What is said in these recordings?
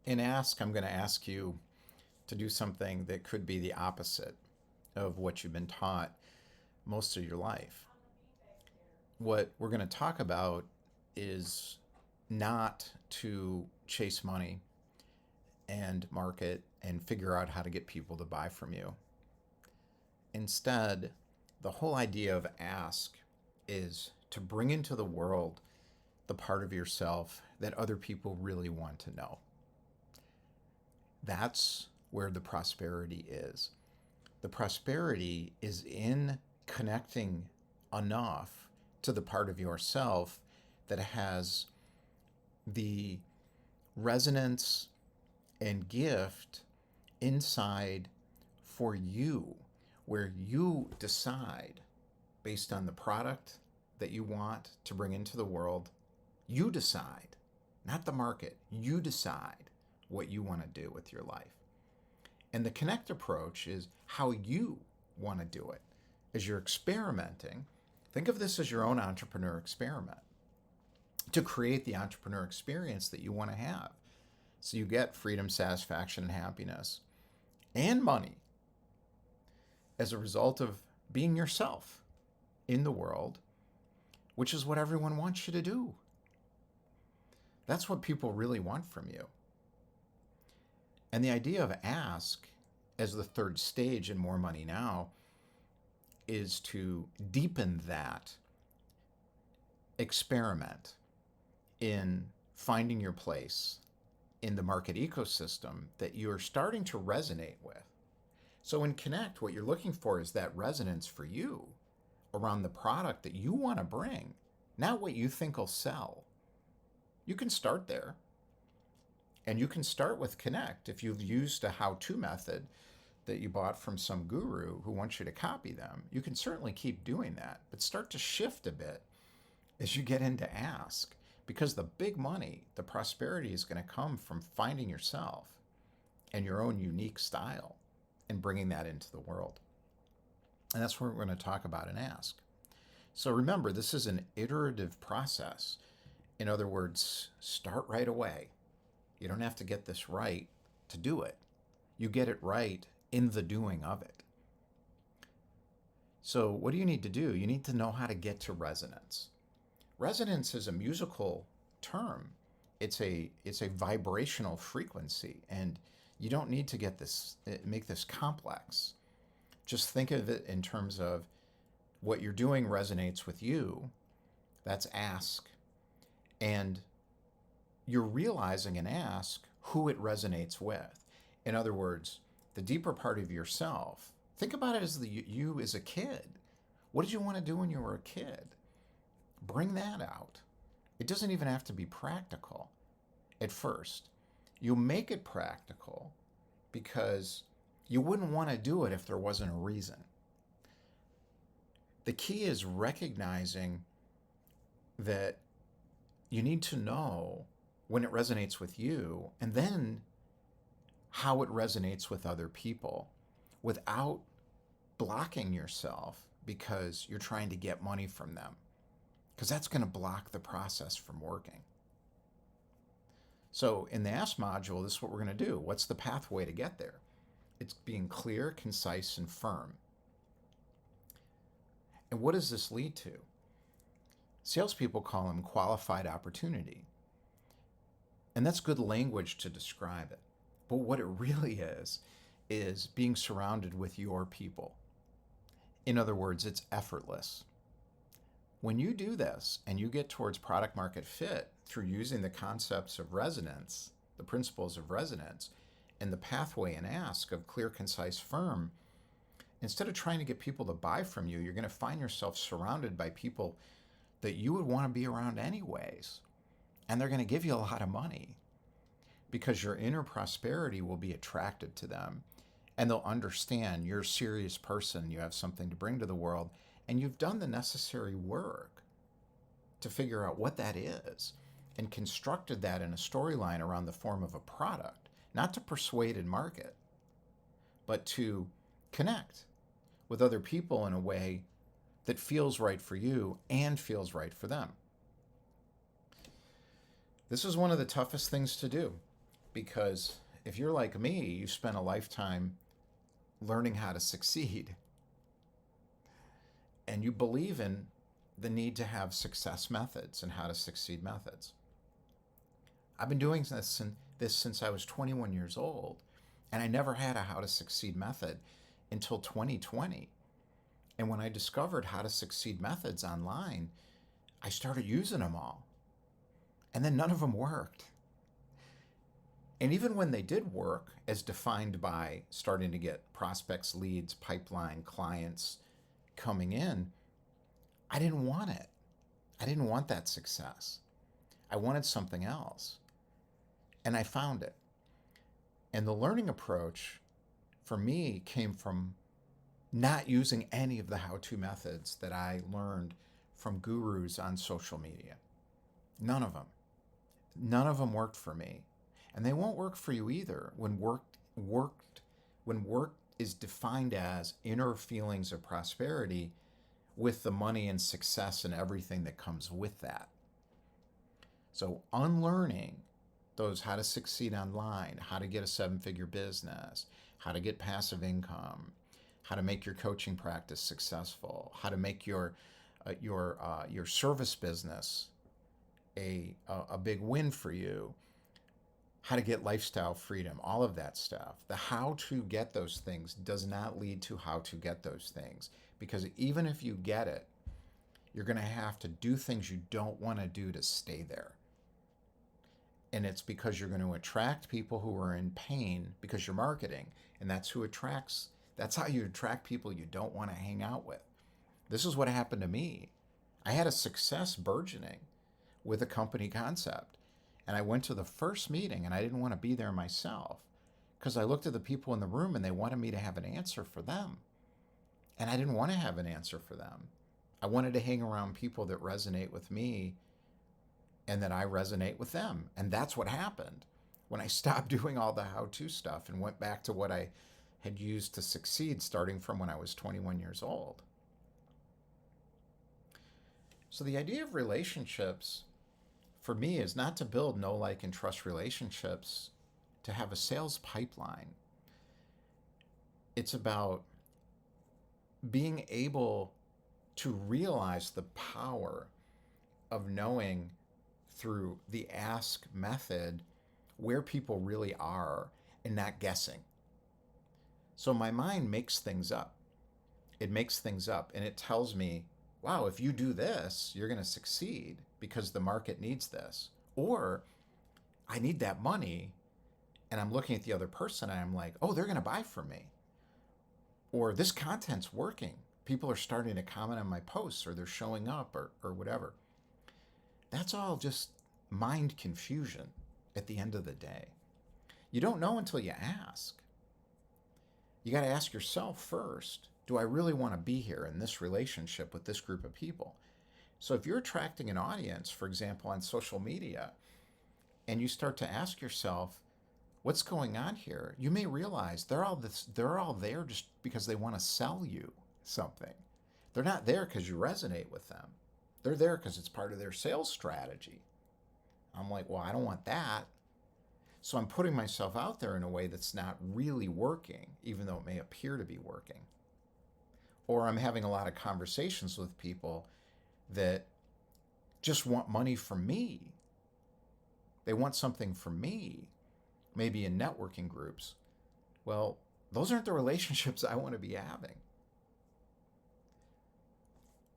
In Ask, I'm going to ask you to do something that could be the opposite of what you've been taught most of your life. What we're going to talk about is not to chase money and market and figure out how to get people to buy from you. Instead, the whole idea of Ask is to bring into the world the part of yourself that other people really want to know. That's where the prosperity is. The prosperity is in connecting enough to the part of yourself that has the resonance and gift inside for you, where you decide based on the product that you want to bring into the world. You decide, not the market. You decide what you want to do with your life. And the connect approach is how you want to do it. As you're experimenting, think of this as your own entrepreneur experiment to create the entrepreneur experience that you want to have. So you get freedom, satisfaction, and happiness and money as a result of being yourself in the world, which is what everyone wants you to do. That's what people really want from you. And the idea of Ask as the third stage in More Money Now is to deepen that experiment in finding your place in the market ecosystem that you're starting to resonate with. So in Connect, what you're looking for is that resonance for you around the product that you want to bring, not what you think will sell. You can start there. And you can start with Connect if you've used a how-to method that you bought from some guru who wants you to copy them. You can certainly keep doing that, but start to shift a bit as you get into Ask, because the big money, the prosperity is going to come from finding yourself and your own unique style and bringing that into the world. And that's what we're going to talk about in Ask. So remember, this is an iterative process. In other words, start right away. You don't have to get this right to do it. You get it right in the doing of it. So what do you need to do? You need to know how to get to resonance. Resonance is a musical term. It's a vibrational frequency, and you don't need to make this complex. Just think of it in terms of what you're doing resonates with you. That's Ask. And you're realizing and Ask who it resonates with. In other words, the deeper part of yourself. Think about it as you as a kid. What did you want to do when you were a kid? Bring that out. It doesn't even have to be practical at first. You make it practical because you wouldn't want to do it if there wasn't a reason. The key is recognizing that you need to know when it resonates with you, and then how it resonates with other people without blocking yourself because you're trying to get money from them, because that's going to block the process from working. So in the Ask module, this is what we're going to do. What's the pathway to get there? It's being clear, concise, and firm. And what does this lead to? Salespeople call them qualified opportunity. And that's good language to describe it. But what it really is being surrounded with your people. In other words, it's effortless. When you do this and you get towards product market fit through using the concepts of resonance, the principles of resonance, and the pathway and Ask of clear, concise, firm, instead of trying to get people to buy from you, you're going to find yourself surrounded by people that you would want to be around anyways. And they're going to give you a lot of money because your inner prosperity will be attracted to them, and they'll understand you're a serious person, you have something to bring to the world, and you've done the necessary work to figure out what that is and constructed that in a storyline around the form of a product, not to persuade and market, but to connect with other people in a way that feels right for you and feels right for them. This is one of the toughest things to do. Because if you're like me, you spent a lifetime learning how to succeed, and you believe in the need to have success methods and how to succeed methods. I've been doing this since I was 21 years old, and I never had a how to succeed method until 2020. And when I discovered how to succeed methods online, I started using them all. And then none of them worked. And even when they did work, as defined by starting to get prospects, leads, pipeline, clients coming in, I didn't want it. I didn't want that success. I wanted something else. And I found it. And the learning approach for me came from not using any of the how-to methods that I learned from gurus on social media. None of them. None of them worked for me. And they won't work for you either when work is defined as inner feelings of prosperity with the money and success and everything that comes with that. So unlearning those how to succeed online, how to get a 7-figure business, how to get passive income, how to make your coaching practice successful, how to make your service business a big win for you, how to get lifestyle freedom, all of that stuff. The how to get those things does not lead to how to get those things, because even if you get it, you're going to have to do things you don't want to do to stay there. And it's because you're going to attract people who are in pain because you're marketing, and that's how you attract people you don't want to hang out with. This is what happened to me. I had a success burgeoning with a company concept. And I went to the first meeting and I didn't want to be there myself because I looked at the people in the room and they wanted me to have an answer for them. And I didn't want to have an answer for them. I wanted to hang around people that resonate with me and that I resonate with them. And that's what happened when I stopped doing all the how-to stuff and went back to what I had used to succeed starting from when I was 21 years old. So the idea of relationships for me is not to build know, like, and trust relationships to have a sales pipeline. It's about being able to realize the power of knowing through the ask method where people really are and not guessing. So my mind makes things up. It makes things up and it tells me, wow, if you do this, you're going to succeed because the market needs this. Or I need that money and I'm looking at the other person and I'm like, oh, they're going to buy from me. Or this content's working. People are starting to comment on my posts or they're showing up or whatever. That's all just mind confusion at the end of the day. You don't know until you ask. You got to ask yourself first, do I really want to be here in this relationship with this group of people? So if you're attracting an audience, for example, on social media, and you start to ask yourself, what's going on here? You may realize they're all there just because they want to sell you something. They're not there because you resonate with them. They're there because it's part of their sales strategy. I'm like, well, I don't want that. So I'm putting myself out there in a way that's not really working, even though it may appear to be working. Or I'm having a lot of conversations with people that just want money from me. They want something from me, maybe in networking groups. Well, those aren't the relationships I want to be having.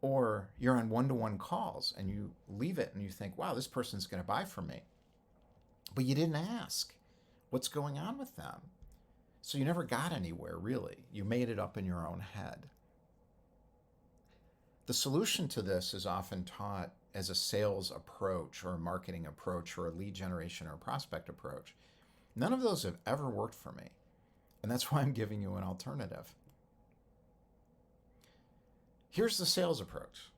Or you're on one-to-one calls and you leave it and you think, wow, this person's going to buy from me. But you didn't ask what's going on with them. So you never got anywhere, really. You made it up in your own head. The solution to this is often taught as a sales approach or a marketing approach or a lead generation or a prospect approach. None of those have ever worked for me. And that's why I'm giving you an alternative. Here's the sales approach.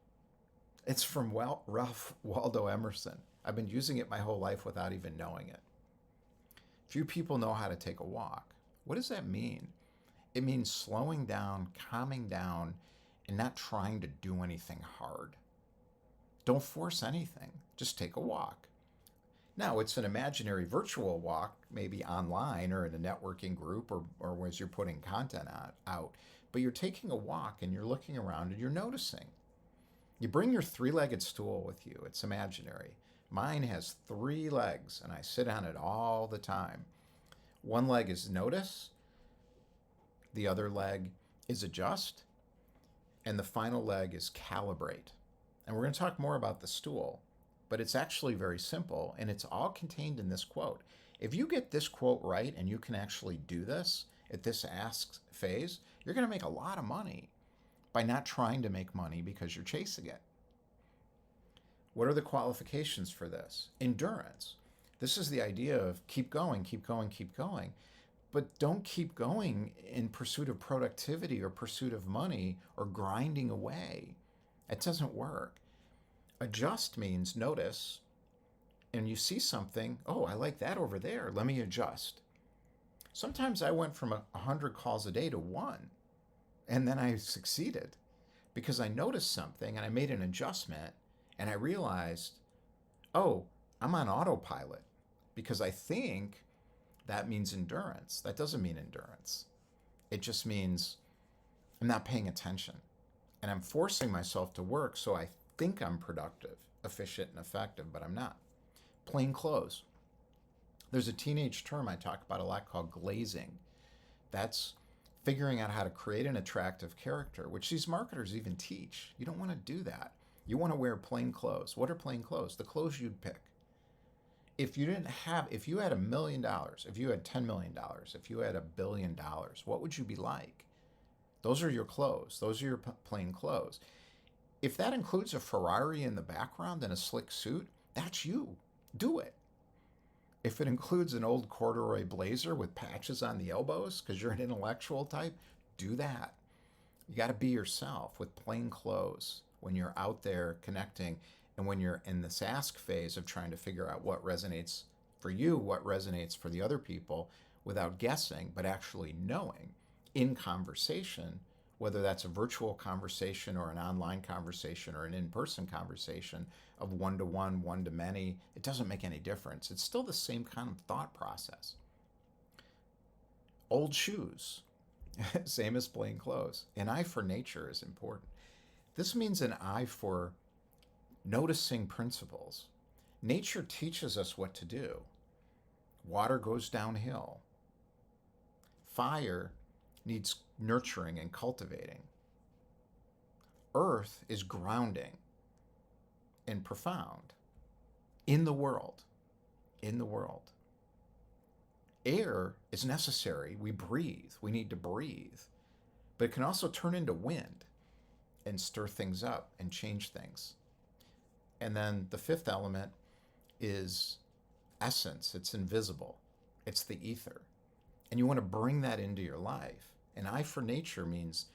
It's from Ralph Waldo Emerson. I've been using it my whole life without even knowing it. Few people know how to take a walk. What does that mean? It means slowing down, calming down, and not trying to do anything hard. Don't force anything. Just take a walk. Now, it's an imaginary virtual walk, maybe online or in a networking group or as you're putting content out. But you're taking a walk and you're looking around and you're noticing. You bring your three-legged stool with you. It's imaginary. Mine has three legs and I sit on it all the time. One leg is notice, the other leg is adjust, and the final leg is calibrate. And we're going to talk more about the stool, but it's actually very simple and it's all contained in this quote. If you get this quote right and you can actually do this at this ask phase, you're going to make a lot of money by not trying to make money because you're chasing it. What are the qualifications for this? Endurance. This is the idea of keep going, keep going, keep going. But don't keep going in pursuit of productivity or pursuit of money or grinding away. It doesn't work. Adjust means notice, and you see something, oh, I like that over there. Let me adjust. Sometimes I went from 100 calls a day to one, and then I succeeded because I noticed something and I made an adjustment and I realized, oh, I'm on autopilot because I think that means endurance. That doesn't mean endurance. It just means I'm not paying attention and I'm forcing myself to work so I think I'm productive, efficient, and effective, but I'm not. Plain clothes. There's a teenage term I talk about a lot called glazing. That's figuring out how to create an attractive character, which these marketers even teach. You don't want to do that. You want to wear plain clothes. What are plain clothes? The clothes you'd pick. If you had $1 million, if you had $10 million, if you had $1 billion, what would you be like? Those are your clothes. Those are your plain clothes. If that includes a Ferrari in the background and a slick suit, that's you. Do it. If it includes an old corduroy blazer with patches on the elbows because you're an intellectual type, do that. You got to be yourself with plain clothes when you're out there connecting and when you're in this ask phase of trying to figure out what resonates for you, what resonates for the other people without guessing, but actually knowing in conversation, whether that's a virtual conversation or an online conversation or an in-person conversation of one-to-one, one-to-many, it doesn't make any difference. It's still the same kind of thought process. Old shoes, same as plain clothes. An eye for nature is important. This means an eye for noticing principles. Nature teaches us what to do. Water goes downhill. Fire needs nurturing and cultivating. Earth is grounding and profound in the world. In the world. Air is necessary. We breathe. We need to breathe. But it can also turn into wind and stir things up and change things. And then the fifth element is essence. It's invisible. It's the ether. And you want to bring that into your life. An eye for nature means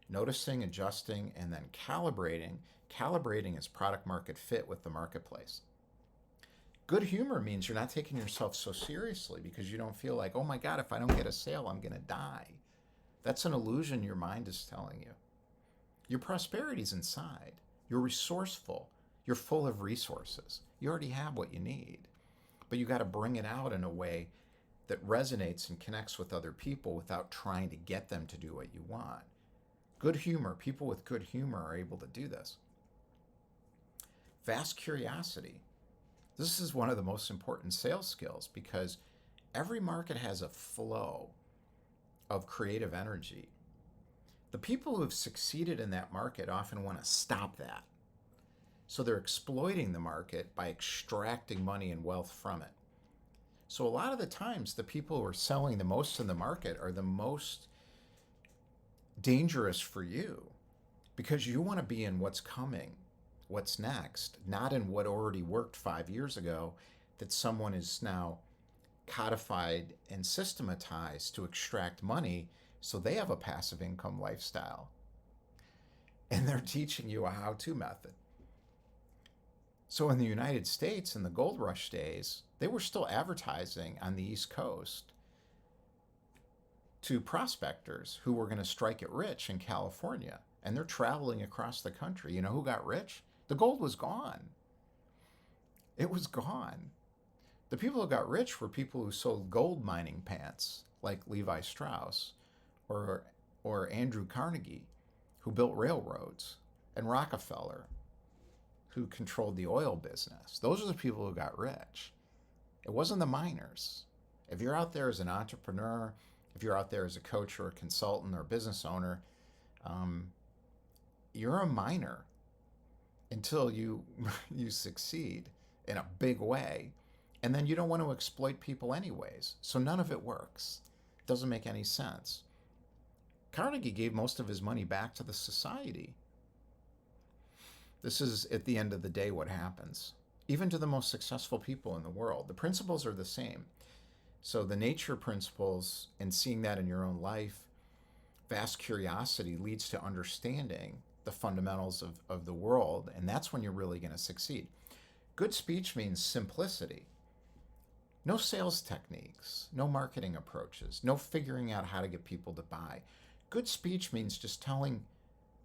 noticing, adjusting, and then calibrating. Calibrating is product market fit with the marketplace. Good humor means you're not taking yourself so seriously because you don't feel like, oh my God, if I don't get a sale, I'm going to die. That's an illusion your mind is telling you. Your prosperity's inside. You're resourceful. You're full of resources. You already have what you need. But you got to bring it out in a way that resonates and connects with other people without trying to get them to do what you want. Good humor, people with good humor are able to do this. Vast curiosity. This is one of the most important sales skills because every market has a flow of creative energy. The people who have succeeded in that market often want to stop that. So they're exploiting the market by extracting money and wealth from it. So a lot of the times, the people who are selling the most in the market are the most dangerous for you because you want to be in what's coming, what's next, not in what already worked 5 years ago that someone is now codified and systematized to extract money so they have a passive income lifestyle. And they're teaching you a how-to method. So in the United States, in the gold rush days, they were still advertising on the East Coast to prospectors who were going to strike it rich in California. And they're traveling across the country. You know who got rich? The gold was gone. It was gone. The people who got rich were people who sold gold mining pants, like Levi Strauss or Andrew Carnegie, who built railroads, and Rockefeller, who controlled the oil business. Those are the people who got rich. It wasn't the miners. If you're out there as an entrepreneur, if you're out there as a coach or a consultant or a business owner, um, you're a miner until you you succeed in a big way, and then you don't want to exploit people anyways. So none of it works. It doesn't make any sense. Carnegie gave most of his money back to the society. This is, at the end of the day, what happens. Even to the most successful people in the world, the principles are the same. So the nature principles, and seeing that in your own life, vast curiosity leads to understanding the fundamentals of the world, and that's when you're really going to succeed. Good speech means simplicity. No sales techniques, no marketing approaches, no figuring out how to get people to buy. Good speech means just telling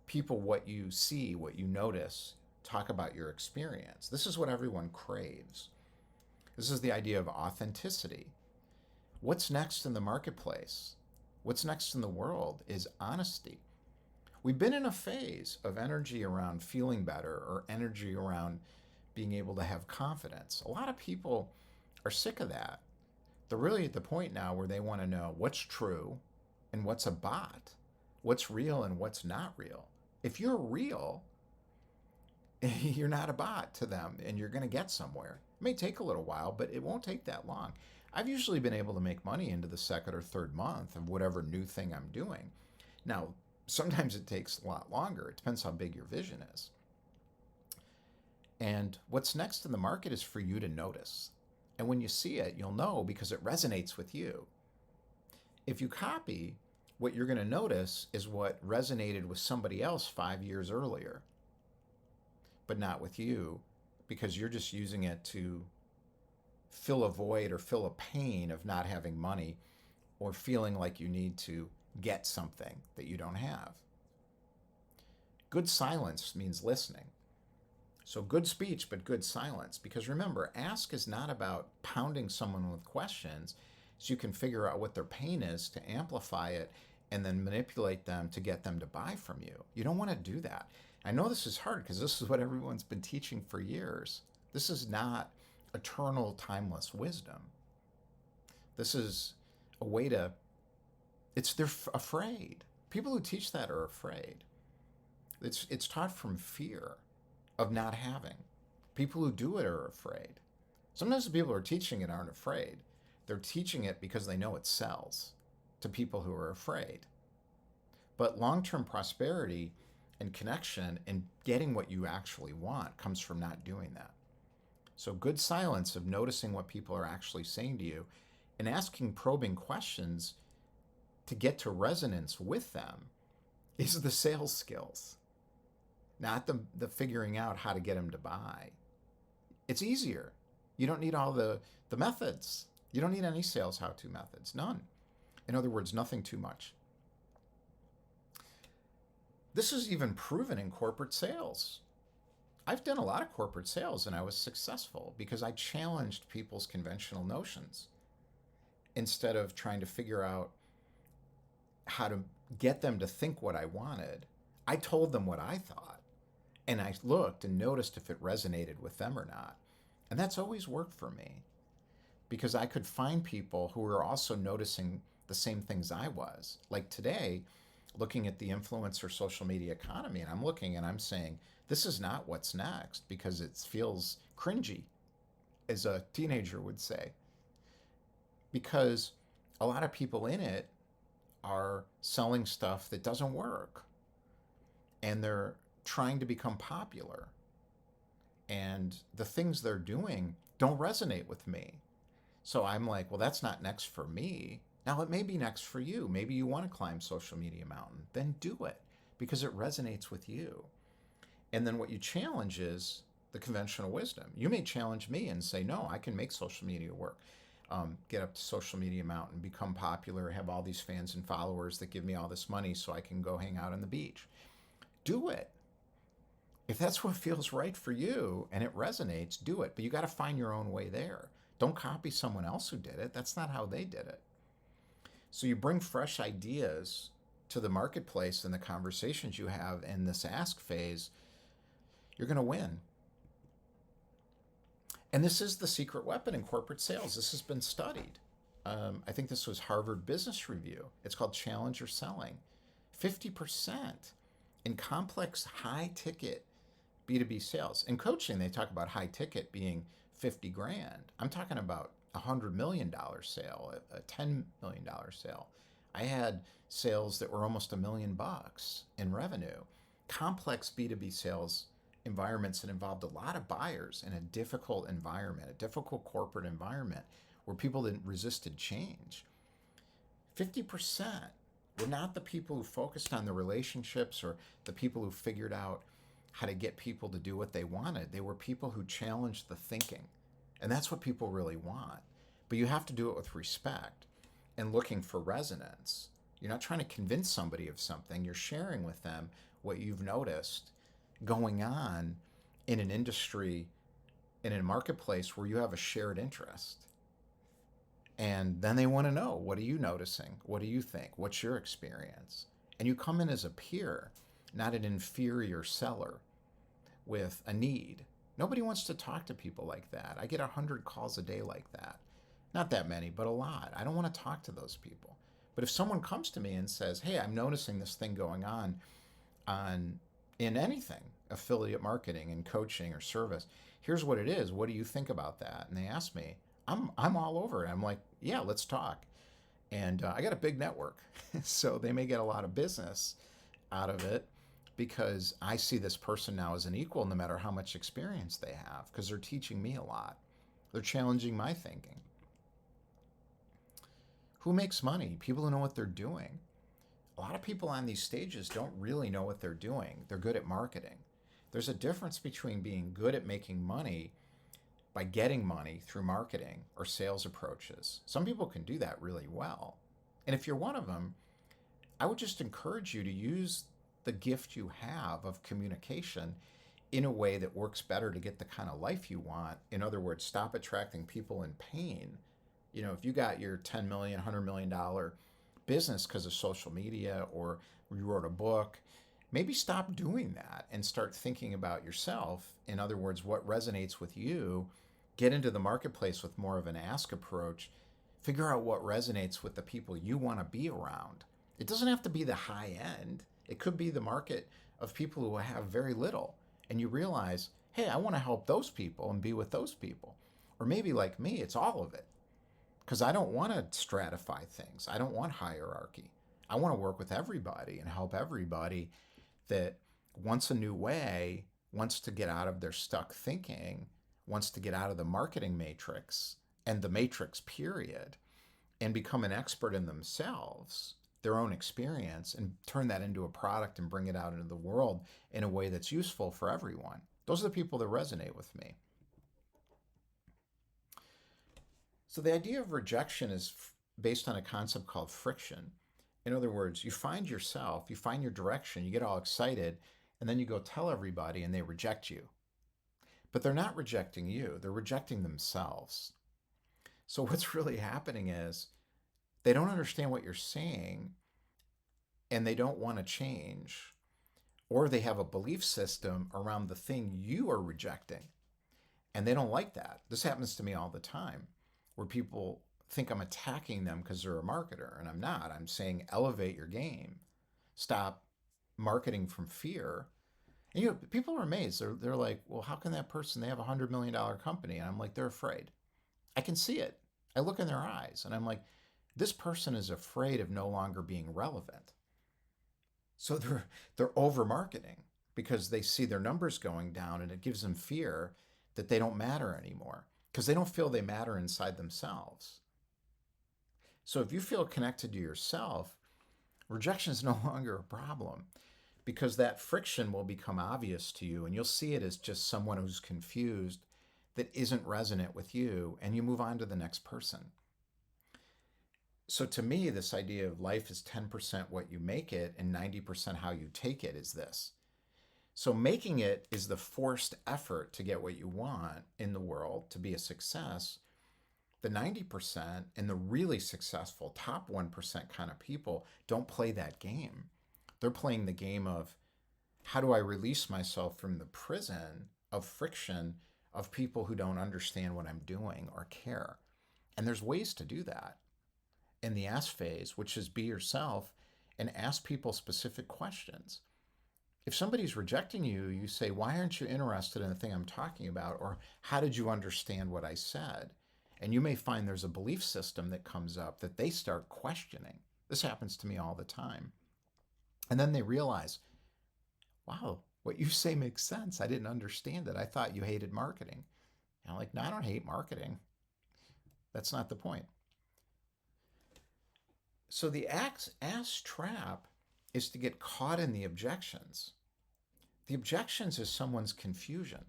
people what you see, what you notice, talk about your experience. This is what everyone craves. This is the idea of authenticity. What's next in the marketplace? What's next in the world is honesty. We've been in a phase of energy around feeling better, or energy around being able to have confidence. A lot of people are sick of that. They're really at the point now where they want to know what's true and what's a bot, what's real and what's not real. If you're real, you're not a bot to them, and you're going to get somewhere. It may take a little while, but it won't take that long. I've usually been able to make money into the second or third month of whatever new thing I'm doing. Now, sometimes it takes a lot longer. It depends how big your vision is. And what's next in the market is for you to notice. And when you see it, you'll know because it resonates with you. If you copy, what you're going to notice is what resonated with somebody else 5 years earlier, but not with you, because you're just using it to fill a void or fill a pain of not having money, or feeling like you need to get something that you don't have. Good silence means listening. So good speech, but good silence. Because remember, ask is not about pounding someone with questions so you can figure out what their pain is to amplify it and then manipulate them to get them to buy from you. You don't want to do that. I know this is hard because this is what everyone's been teaching for years. This is not eternal, timeless wisdom. This is a way to, they're afraid. People who teach that are afraid. It's taught from fear of not having. People who do it are afraid. Sometimes the people who are teaching it aren't afraid. They're teaching it because they know it sells to people who are afraid. But long-term prosperity and connection and getting what you actually want comes from not doing that. So good silence of noticing what people are actually saying to you and asking probing questions to get to resonance with them is the sales skills, not the figuring out how to get them to buy. It's easier. You don't need all the methods. You don't need any sales how-to methods. None. In other words, nothing too much. This is even proven in corporate sales. I've done a lot of corporate sales and I was successful because I challenged people's conventional notions instead of trying to figure out how to get them to think what I wanted. I told them what I thought, and I looked and noticed if it resonated with them or not. And that's always worked for me because I could find people who were also noticing the same things I was. Like today, looking at the influencer social media economy, and I'm looking and I'm saying, this is not what's next because it feels cringy, as a teenager would say. Because a lot of people in it are selling stuff that doesn't work. And they're trying to become popular. And the things they're doing don't resonate with me. So I'm like, well, that's not next for me. Now it may be next for you. Maybe you want to climb social media mountain. Then do it because it resonates with you. And then what you challenge is the conventional wisdom. You may challenge me and say, no, I can make social media work. Get up to social media mountain, become popular, have all these fans and followers that give me all this money so I can go hang out on the beach. Do it. If that's what feels right for you and it resonates, do it. But you got to find your own way there. Don't copy someone else who did it. That's not how they did it. So you bring fresh ideas to the marketplace and the conversations you have in this ask phase, you're going to win. And this is the secret weapon in corporate sales. This has been studied. I think this was Harvard Business Review. It's called Challenger Selling. 50% in complex, high ticket B2B sales. In coaching, they talk about high ticket being 50 grand. I'm talking about a $100 million sale, a $10 million sale. I had sales that were almost $1 million in revenue. Complex B2B sales environments that involved a lot of buyers in a difficult environment, a difficult corporate environment where people that resisted change. 50% were not the people who focused on the relationships or the people who figured out how to get people to do what they wanted. They were people who challenged the thinking. And that's what people really want. But you have to do it with respect and looking for resonance. You're not trying to convince somebody of something. You're sharing with them what you've noticed going on in an industry, in a marketplace where you have a shared interest. And then they want to know, what are you noticing? What do you think? What's your experience? And you come in as a peer, not an inferior seller with a need. Nobody wants to talk to people like that. I get 100 calls a day like that. Not that many, but a lot. I don't want to talk to those people. But if someone comes to me and says, hey, I'm noticing this thing going on in anything, affiliate marketing and coaching or service, here's what it is. What do you think about that? And they ask me, I'm all over it. I'm like, yeah, let's talk. And I got a big network. So they may get a lot of business out of it because I see this person now as an equal no matter how much experience they have, because they're teaching me a lot. They're challenging my thinking. Who makes money? People who know what they're doing. A lot of people on these stages don't really know what they're doing. They're good at marketing. There's a difference between being good at making money by getting money through marketing or sales approaches. Some people can do that really well. And if you're one of them, I would just encourage you to use the gift you have of communication in a way that works better to get the kind of life you want. In other words, stop attracting people in pain. You know, if you got your $10 million, $100 million business because of social media or you wrote a book, maybe stop doing that and start thinking about yourself. In other words, what resonates with you. Get into the marketplace with more of an ask approach. Figure out what resonates with the people you want to be around. It doesn't have to be the high end. It could be the market of people who have very little. And you realize, hey, I want to help those people and be with those people. Or maybe like me, it's all of it. Because I don't want to stratify things. I don't want hierarchy. I want to work with everybody and help everybody that wants a new way, wants to get out of their stuck thinking, wants to get out of the marketing matrix and the matrix period and become an expert in themselves, their own experience, and turn that into a product and bring it out into the world in a way that's useful for everyone. Those are the people that resonate with me. So the idea of rejection is based on a concept called friction. In other words, you find yourself, you find your direction, you get all excited, and then you go tell everybody and they reject you. But they're not rejecting you, they're rejecting themselves. So what's really happening is they don't understand what you're saying and they don't want to change, or they have a belief system around the thing you are rejecting and they don't like that. This happens to me all the time where people think I'm attacking them because they're a marketer, and I'm not. I'm saying elevate your game. Stop marketing from fear. And you know, people are amazed. They're like, well, how can that person, they have a $100 million company? And I'm like, they're afraid. I can see it. I look in their eyes and I'm like, this person is afraid of no longer being relevant. So they're over marketing because they see their numbers going down and it gives them fear that they don't matter anymore because they don't feel they matter inside themselves. So if you feel connected to yourself, rejection is no longer a problem because that friction will become obvious to you and you'll see it as just someone who's confused that isn't resonant with you, and you move on to the next person. So to me, this idea of life is 10% what you make it and 90% how you take it is this. So making it is the forced effort to get what you want in the world, to be a success. The 90% and the really successful top 1% kind of people don't play that game. They're playing the game of, how do I release myself from the prison of friction of people who don't understand what I'm doing or care? And there's ways to do that in the ask phase, which is be yourself and ask people specific questions. If somebody's rejecting you, you say, why aren't you interested in the thing I'm talking about? Or how did you understand what I said? And you may find there's a belief system that comes up that they start questioning. This happens to me all the time. And then they realize, wow, what you say makes sense. I didn't understand it. I thought you hated marketing. And I'm like, no, I don't hate marketing. That's not the point. So the ask trap is to get caught in the objections. The objections is someone's confusion.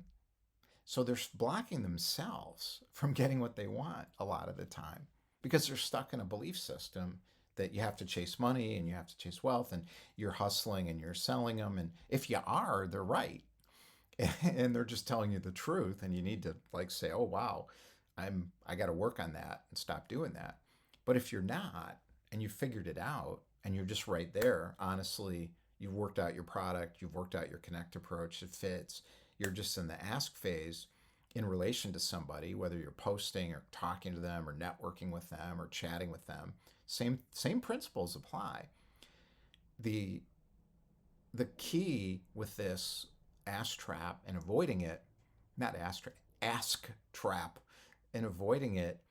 So they're blocking themselves from getting what they want a lot of the time because they're stuck in a belief system that you have to chase money and you have to chase wealth and you're hustling and you're selling them. And if you are, they're right. And they're just telling you the truth. And you need to like say, oh, wow, I got to work on that and stop doing that. But if you're not, and you figured it out and you're just right there, honestly, you've worked out your product, you've worked out your connect approach, it fits, you're just in the ask phase in relation to somebody, whether you're posting or talking to them or networking with them or chatting with them, same principles apply. The the key with this ask trap and avoiding it, not ask trap and avoiding it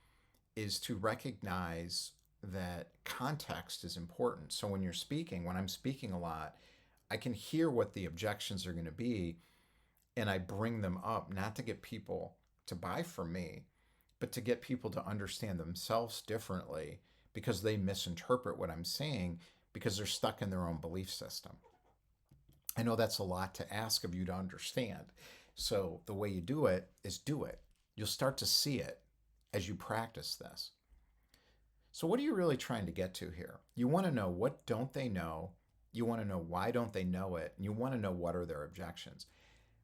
is to recognize that context is important. So when you're speaking, when I'm speaking a lot, I can hear what the objections are going to be and I bring them up not to get people to buy from me, but to get people to understand themselves differently because they misinterpret what I'm saying because they're stuck in their own belief system. I know that's a lot to ask of you to understand. So the way you do it is do it. You'll start to see it as you practice this. So what are you really trying to get to here? You want to know what don't they know? You want to know why don't they know it? And you want to know what are their objections.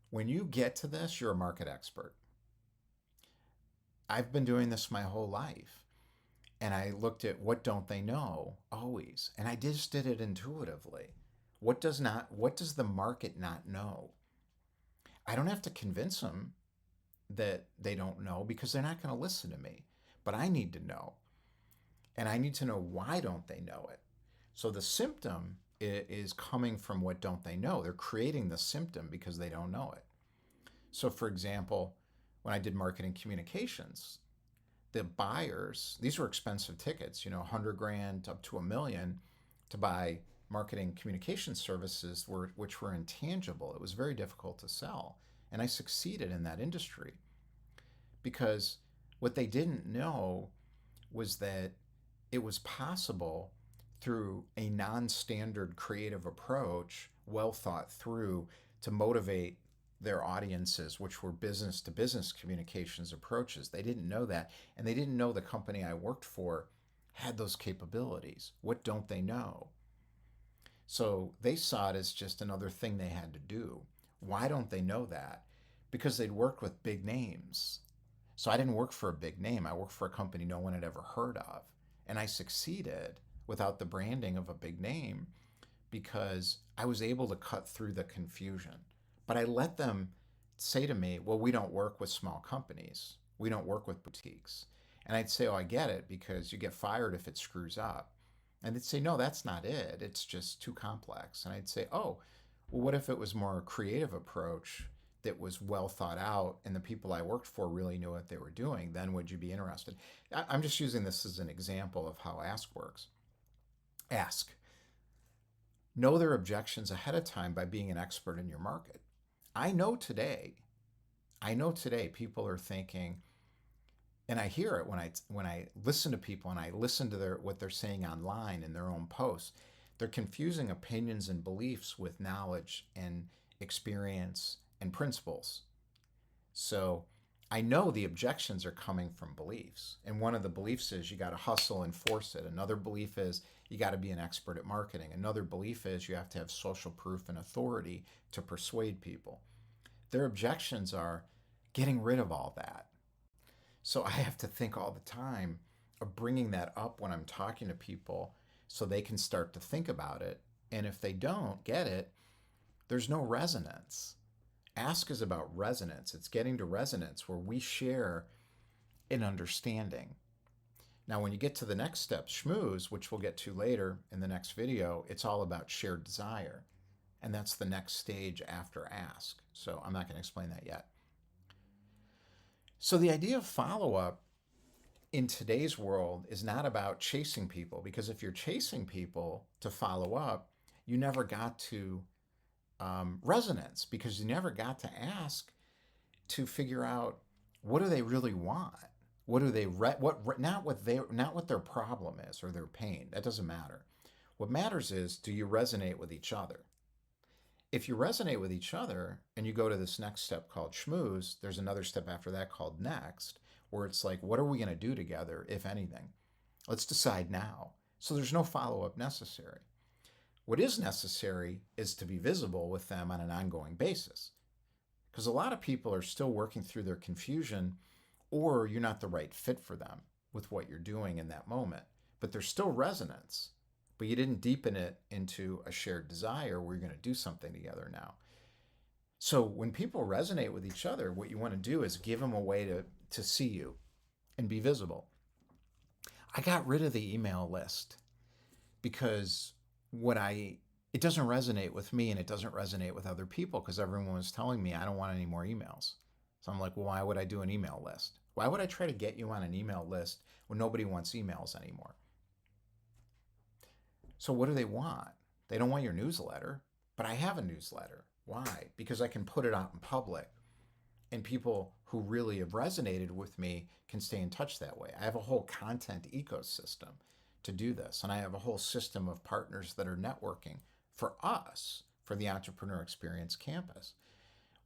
When you get to this, you're a market expert. I've been doing this my whole life. And I looked at what don't they know always. And I just did it intuitively. What does the market not know? I don't have to convince them that they don't know because they're not going to listen to me. But I need to know. And I need to know why don't they know it. So the symptom is coming from what don't they know. They're creating the symptom because they don't know it. So for example, when I did marketing communications, the buyers, these were expensive tickets, 100 grand up to $1 million to buy marketing communication services which were intangible. It was very difficult to sell. And I succeeded in that industry because what they didn't know was that it was possible through a non-standard creative approach, well thought through, to motivate their audiences, which were business to business communications approaches. They didn't know that. And they didn't know the company I worked for had those capabilities. What don't they know? So they saw it as just another thing they had to do. Why don't they know that? Because they'd worked with big names. So I didn't work for a big name. I worked for a company no one had ever heard of. And I succeeded without the branding of a big name because I was able to cut through the confusion. But I let them say to me, well, we don't work with small companies. We don't work with boutiques. And I'd say, oh, I get it because you get fired if it screws up. And they'd say, no, that's not it. It's just too complex. And I'd say, oh, well, what if it was more a creative approach that was well thought out and the people I worked for really knew what they were doing? Then would you be interested? I'm just using this as an example of how ask works. Ask. Know their objections ahead of time by being an expert in your market. I know today people are thinking, and I hear it when I listen to people and I listen to what they're saying online in their own posts. They're confusing opinions and beliefs with knowledge and experience and principles. So I know the objections are coming from beliefs. And one of the beliefs is you got to hustle and force it. Another belief is you got to be an expert at marketing. Another belief is you have to have social proof and authority to persuade people. Their objections are getting rid of all that. So I have to think all the time of bringing that up when I'm talking to people so they can start to think about it. And if they don't get it, there's no resonance. Ask is about resonance. It's getting to resonance where we share an understanding. Now, when you get to the next step, schmooze, which we'll get to later in the next video, it's all about shared desire. And that's the next stage after ask. So I'm not going to explain that yet. So the idea of follow up in today's world is not about chasing people, because if you're chasing people to follow up, you never got to resonance, because you never got to ask to figure out what do they really want. What do they not what their problem is or their pain. That doesn't matter. What matters is, do you resonate with each other? If you resonate with each other and you go to this next step called schmooze, there's another step after that called next, where it's like, what are we going to do together, if anything? Let's decide now. So there's no follow up necessary. What is necessary is to be visible with them on an ongoing basis. Because a lot of people are still working through their confusion, or you're not the right fit for them with what you're doing in that moment. But there's still resonance, but you didn't deepen it into a shared desire where you're going to do something together now. So when people resonate with each other, what you want to do is give them a way to see you and be visible. I got rid of the email list because it doesn't resonate with me, and it doesn't resonate with other people, because everyone was telling me I don't want any more emails. So I'm like, well, why would I do an email list? Why would I try to get you on an email list when nobody wants emails anymore? So what do they want? They don't want your newsletter, but I have a newsletter. Why? Because I can put it out in public, and people who really have resonated with me can stay in touch that way. I have a whole content ecosystem to do this, and I have a whole system of partners that are networking for us, for the Entrepreneur Experience Campus,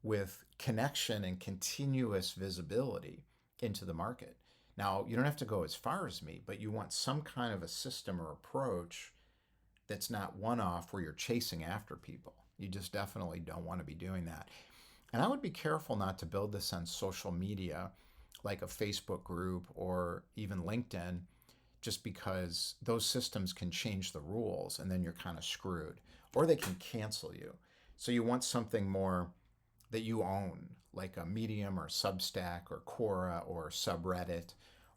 with connection and continuous visibility into the market. Now, you don't have to go as far as me, but you want some kind of a system or approach that's not one-off where you're chasing after people. You just definitely don't want to be doing that. And I would be careful not to build this on social media like a Facebook group or even LinkedIn, just because those systems can change the rules and then you're kind of screwed, or they can cancel you. So you want something more that you own, like a Medium or Substack or Quora or subreddit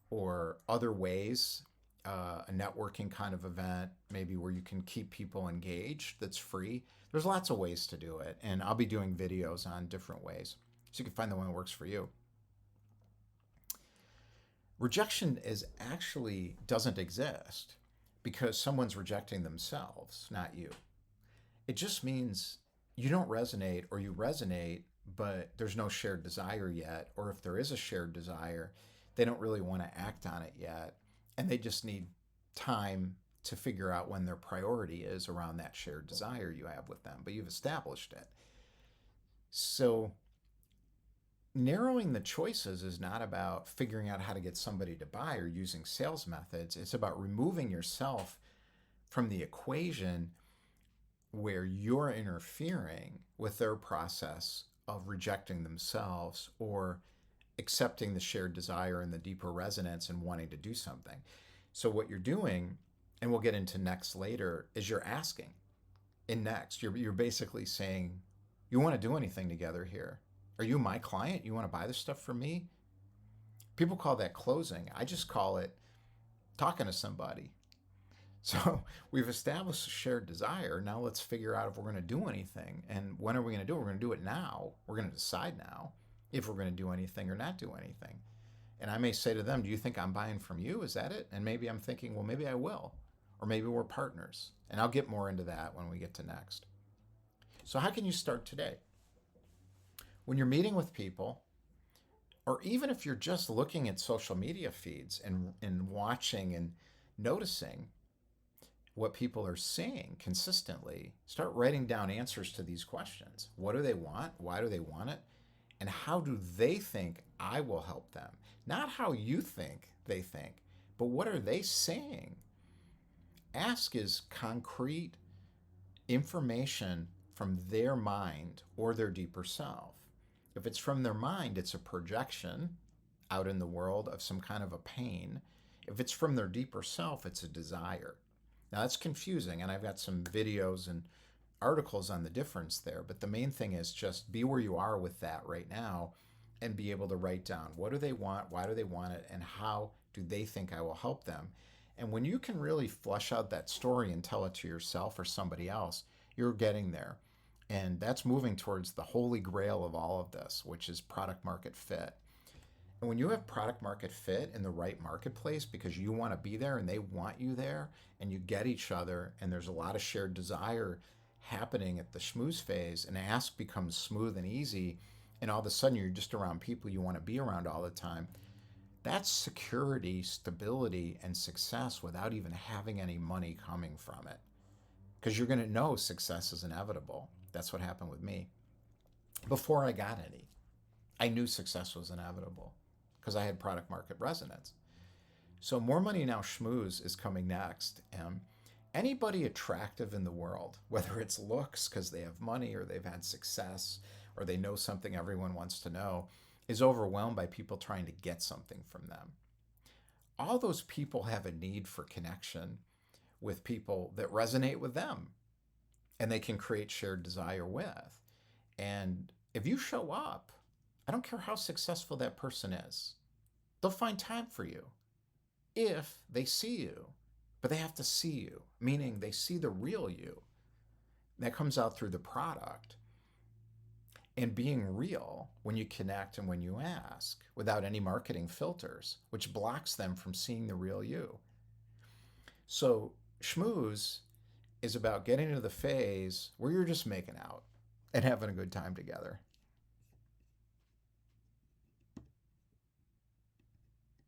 or other ways, a networking kind of event, maybe where you can keep people engaged that's free. There's lots of ways to do it, and I'll be doing videos on different ways, so you can find the one that works for you. Rejection doesn't exist because someone's rejecting themselves, not you. It just means you don't resonate, or you resonate, but there's no shared desire yet. Or if there is a shared desire, they don't really want to act on it yet. And they just need time to figure out when their priority is around that shared desire you have with them. But you've established it. So narrowing the choices is not about figuring out how to get somebody to buy or using sales methods. It's about removing yourself from the equation where you're interfering with their process of rejecting themselves or accepting the shared desire and the deeper resonance and wanting to do something. So what you're doing, and we'll get into next later, is you're asking. In next, you're basically saying, you want to do anything together here? Are you my client? You want to buy this stuff from me? People call that closing. I just call it talking to somebody. So we've established a shared desire. Now let's figure out if we're going to do anything. And when are we going to do it? We're going to do it now. We're going to decide now if we're going to do anything or not do anything. And I may say to them, do you think I'm buying from you? Is that it? And maybe I'm thinking, well, maybe I will. Or maybe we're partners. And I'll get more into that when we get to next. So how can you start today? When you're meeting with people, or even if you're just looking at social media feeds and watching and noticing what people are saying consistently, start writing down answers to these questions. What do they want? Why do they want it? And how do they think I will help them? Not how you think they think, but what are they saying? Ask is concrete information from their mind or their deeper self. If it's from their mind, it's a projection out in the world of some kind of a pain, if it's from their deeper self, it's a desire. Now that's confusing, and I've got some videos and articles on the difference there, but the main thing is just be where you are with that right now and be able to write down what do they want, why do they want it, and how do they think I will help them. And when you can really flush out that story and tell it to yourself or somebody else, you're getting there. And that's moving towards the holy grail of all of this, which is product market fit. And when you have product market fit in the right marketplace because you want to be there and they want you there, and you get each other, and there's a lot of shared desire happening at the schmooze phase, and ask becomes smooth and easy, and all of a sudden you're just around people you want to be around all the time. That's security, stability, and success without even having any money coming from it. Because you're going to know success is inevitable. That's what happened with me. Before I got any, I knew success was inevitable because I had product market resonance. So More Money Now Schmooze is coming next. Anybody attractive in the world, whether it's looks because they have money or they've had success or they know something everyone wants to know, is overwhelmed by people trying to get something from them. All those people have a need for connection with people that resonate with them and they can create shared desire with. And if you show up, I don't care how successful that person is, they'll find time for you if they see you. But they have to see you, meaning they see the real you. That comes out through the product. And being real when you connect and when you ask without any marketing filters, which blocks them from seeing the real you. So, schmooze is about getting into the phase where you're just making out and having a good time together.